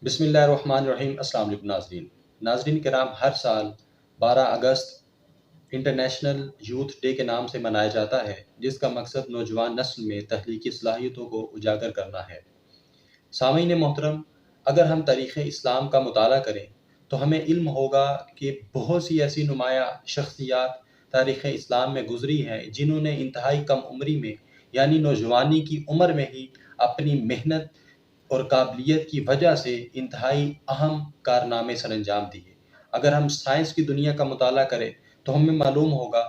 بسم اللہ الرحمن الرحیم۔ السلام علیکم ناظرین کرام، ہر سال 12 اگست انٹرنیشنل یوتھ ڈے کے نام سے منایا جاتا ہے، جس کا مقصد نوجوان نسل میں تخلیقی صلاحیتوں کو اجاگر کرنا ہے۔ سامعین محترم، اگر ہم تاریخ اسلام کا مطالعہ کریں تو ہمیں علم ہوگا کہ بہت سی ایسی نمایاں شخصیات تاریخ اسلام میں گزری ہیں جنہوں نے انتہائی کم عمری میں یعنی نوجوانی کی عمر میں ہی اپنی محنت اور قابلیت کی وجہ سے انتہائی اہم کارنامے سر انجام دیے۔ اگر ہم سائنس کی دنیا کا مطالعہ کریں تو ہمیں معلوم ہوگا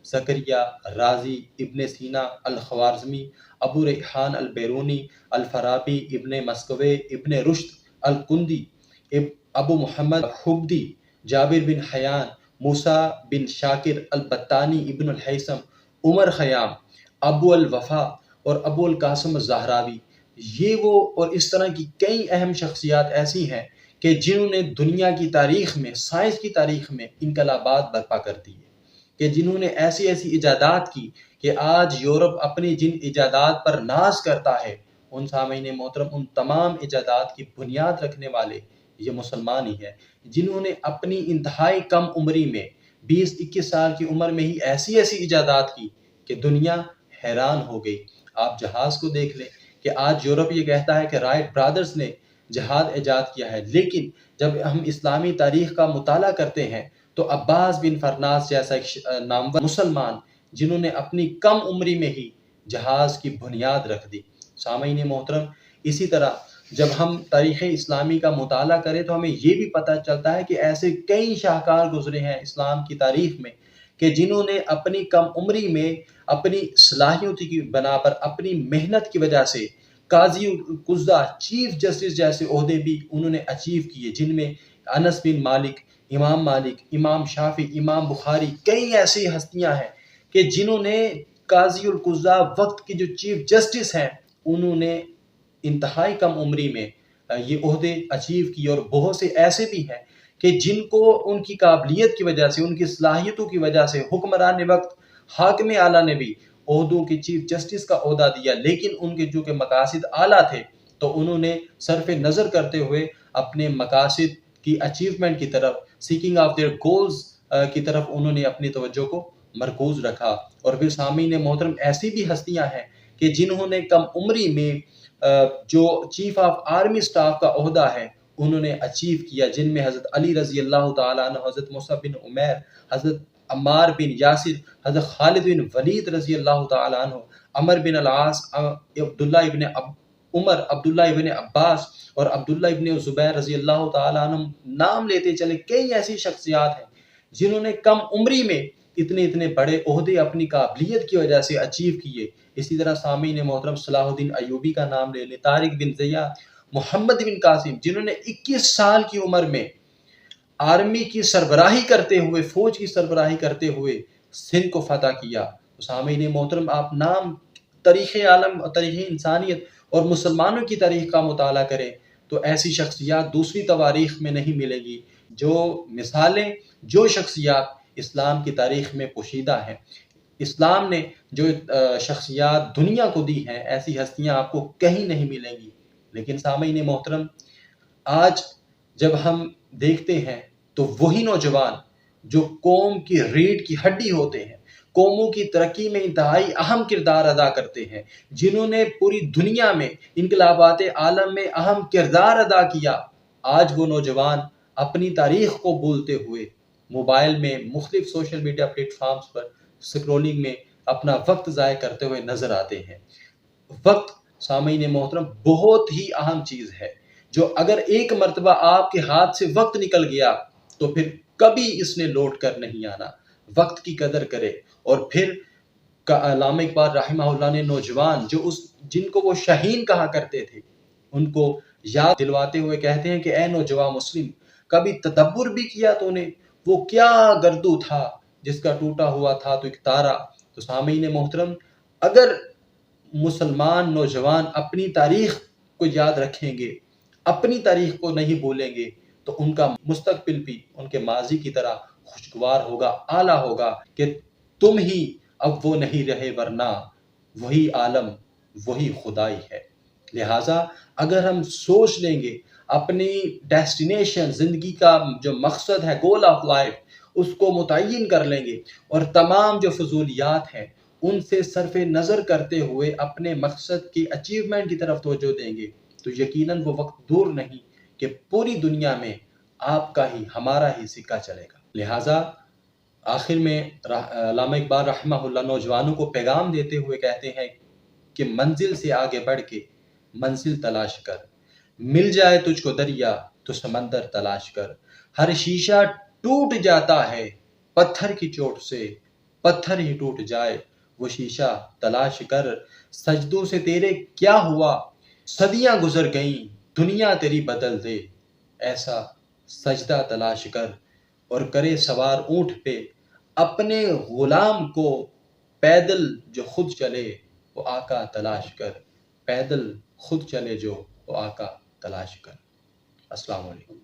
زکریا، رازی، ابن سینا، الخوارزمی، ابو ریحان البیرونی، الفارابی، ابن مسکوے، ابن رشد الکندی، ابو محمد حبدی، جابر بن حیان، موسیٰ بن شاکر البتانی، ابن الہیثم، عمر خیام، ابو الوفا اور ابو القاسم الزہراوی، یہ وہ اور اس طرح کی کئی اہم شخصیات ایسی ہیں کہ جنہوں نے دنیا کی تاریخ میں، سائنس کی تاریخ میں انقلابات برپا کر دیے، کہ جنہوں نے ایسی ایسی ایجادات کی کہ آج یورپ اپنی جن ایجادات پر ناز کرتا ہے، ان سامعین محترم، ان تمام ایجادات کی بنیاد رکھنے والے یہ مسلمان ہی ہیں، جنہوں نے اپنی انتہائی کم عمری میں 20-21 سال کی عمر میں ہی ایسی ایسی ایجادات کی کہ دنیا حیران ہو گئی۔ آپ جہاز کو دیکھ لیں کہ آج یورپ یہ کہتا ہے کہ رائٹ برادرز نے جہاز ایجاد کیا ہے، لیکن جب ہم اسلامی تاریخ کا مطالعہ کرتے ہیں تو عباس بن فرناس جیسا ایک نامور مسلمان جنہوں نے اپنی کم عمری میں ہی جہاز کی بنیاد رکھ دی۔ سامعین محترم، اسی طرح جب ہم تاریخ اسلامی کا مطالعہ کریں تو ہمیں یہ بھی پتہ چلتا ہے کہ ایسے کئی شاہکار گزرے ہیں اسلام کی تاریخ میں کہ جنہوں نے اپنی کم عمری میں اپنی صلاحیت کی بنا پر، اپنی محنت کی وجہ سے قاضی القضاء، چیف جسٹس جیسے عہدے بھی انہوں نے اچیو کیے، جن میں انس بن مالک، امام شافعی، امام بخاری، کئی ایسی ہستیاں ہیں کہ جنہوں نے قاضی القضاء، وقت کے جو چیف جسٹس ہیں، انہوں نے انتہائی کم عمری میں یہ عہدے اچیو کیے، اور بہت سے ایسے بھی ہیں کہ جن کو ان کی قابلیت کی وجہ سے، ان کی صلاحیتوں کی وجہ سے حکمران وقت حاکم اعلیٰ نے بھی عہدوں کے چیف جسٹس کا عہدہ دیا، لیکن ان کے جو کہ مقاصد اعلیٰ تھے تو انہوں نے صرف نظر کرتے ہوئے اپنے مقاصد کی اچیومنٹ کی طرف، سیکنگ آف دیئر گولز کی طرف انہوں نے اپنی توجہ کو مرکوز رکھا۔ اور پھر سامعین محترم، ایسی بھی ہستیاں ہیں کہ جنہوں نے کم عمری میں جو چیف آف آرمی سٹاف کا عہدہ ہے انہوں نے اچیو کیا، جن میں حضرت علی رضی اللہ تعالیٰ عنہ، حضرت مصعب بن عمیر، حضرت عمار بن یاسر، حضرت خالد بن ولید رضی اللہ تعالیٰ عنہ، عمر بن العاص، عبداللہ ابن عمر، عبداللہ ابن عباس اور عبداللہ ابن زبیر رضی اللہ تعالیٰ عنہ، نام لیتے چلے کئی ایسی شخصیات ہیں جنہوں نے کم عمری میں اتنے بڑے عہدے اپنی قابلیت کی وجہ سے اچیو کیے۔ اسی طرح سامعین محترم، صلاح الدین ایوبی کا نام لے لیں، طارق بن زیاد، محمد بن قاسم، جنہوں نے 21 سال کی عمر میں آرمی کی سربراہی کرتے ہوئے، فوج کی سربراہی کرتے ہوئے سندھ کو فتح کیا۔ سامعین محترم، آپ نام تاریخ عالم، تاریخ انسانیت اور مسلمانوں کی تاریخ کا مطالعہ کریں تو ایسی شخصیات دوسری تواریخ میں نہیں ملے گی، جو مثالیں، جو شخصیات اسلام کی تاریخ میں پوشیدہ ہیں۔ اسلام نے جو شخصیات دنیا کو دی ہیں، ایسی ہستیاں آپ کو کہیں نہیں ملیں گی۔ لیکن سامعین محترم، آج جب ہم دیکھتے ہیں تو وہی نوجوان جو قوم کی ریڑھ کی ہڈی ہوتے ہیں، قوموں کی ترقی میں انتہائی اہم کردار ادا کرتے ہیں، جنہوں نے پوری دنیا میں انقلابات عالم میں اہم کردار ادا کیا، آج وہ نوجوان اپنی تاریخ کو بھولتے ہوئے موبائل میں مختلف سوشل میڈیا پلیٹ فارمز پر سکرولنگ میں اپنا وقت ضائع کرتے ہوئے نظر آتے ہیں۔ وقت، سامعین محترم، بہت ہی اہم چیز ہے، جو اگر ایک مرتبہ آپ کے ہاتھ سے وقت نکل گیا تو پھر کبھی اس نے لوٹ کر نہیں آنا۔ وقت کی قدر کرے۔ اور پھر علامہ اقبال رحمہ اللہ نے نوجوان جن کو وہ شاہین کہا کرتے تھے، ان کو یاد دلواتے ہوئے کہتے ہیں کہ اے نوجوان مسلم، کبھی تدبر بھی کیا تو نے، وہ کیا گردو تھا جس کا ٹوٹا ہوا تھا تو ایک تارا۔ تو سامعین محترم، اگر مسلمان نوجوان اپنی تاریخ کو یاد رکھیں گے، اپنی تاریخ کو نہیں بھولیں گے، تو ان کا مستقبل بھی ان کے ماضی کی طرح خوشگوار ہوگا، اعلیٰ ہوگا، کہ تم ہی اب وہ نہیں رہے ورنہ وہی عالم، وہی خدائی ہے۔ لہٰذا اگر ہم سوچ لیں گے، اپنی ڈیسٹینیشن، زندگی کا جو مقصد ہے، گول آف لائف، اس کو متعین کر لیں گے اور تمام جو فضولیات ہیں ان سے صرف نظر کرتے ہوئے اپنے مقصد کی اچیومنٹ کی طرف توجہ دیں گے، تو یقیناً وہ وقت دور نہیں کہ پوری دنیا میں آپ کا ہی، ہمارا ہی سکہ چلے گا۔ لہٰذا آخر میں علامہ اقبال رحمہ اللہ نوجوانوں کو پیغام دیتے ہوئے کہتے ہیں کہ منزل سے آگے بڑھ کے منزل تلاش کر، مل جائے تجھ کو دریا تو سمندر تلاش کر، ہر شیشہ ٹوٹ جاتا ہے پتھر کی چوٹ سے، پتھر ہی ٹوٹ جائے وہ شیشہ تلاش کر، سجدوں سے تیرے کیا ہوا، صدیاں گزر گئیں دنیا تیری بدل دے، ایسا سجدہ تلاش کر، اور کرے سوار اونٹ پہ اپنے غلام کو، پیدل جو خود چلے وہ آقا تلاش کر، پیدل خود چلے جو وہ آقا تلاش کر۔ السلام علیکم۔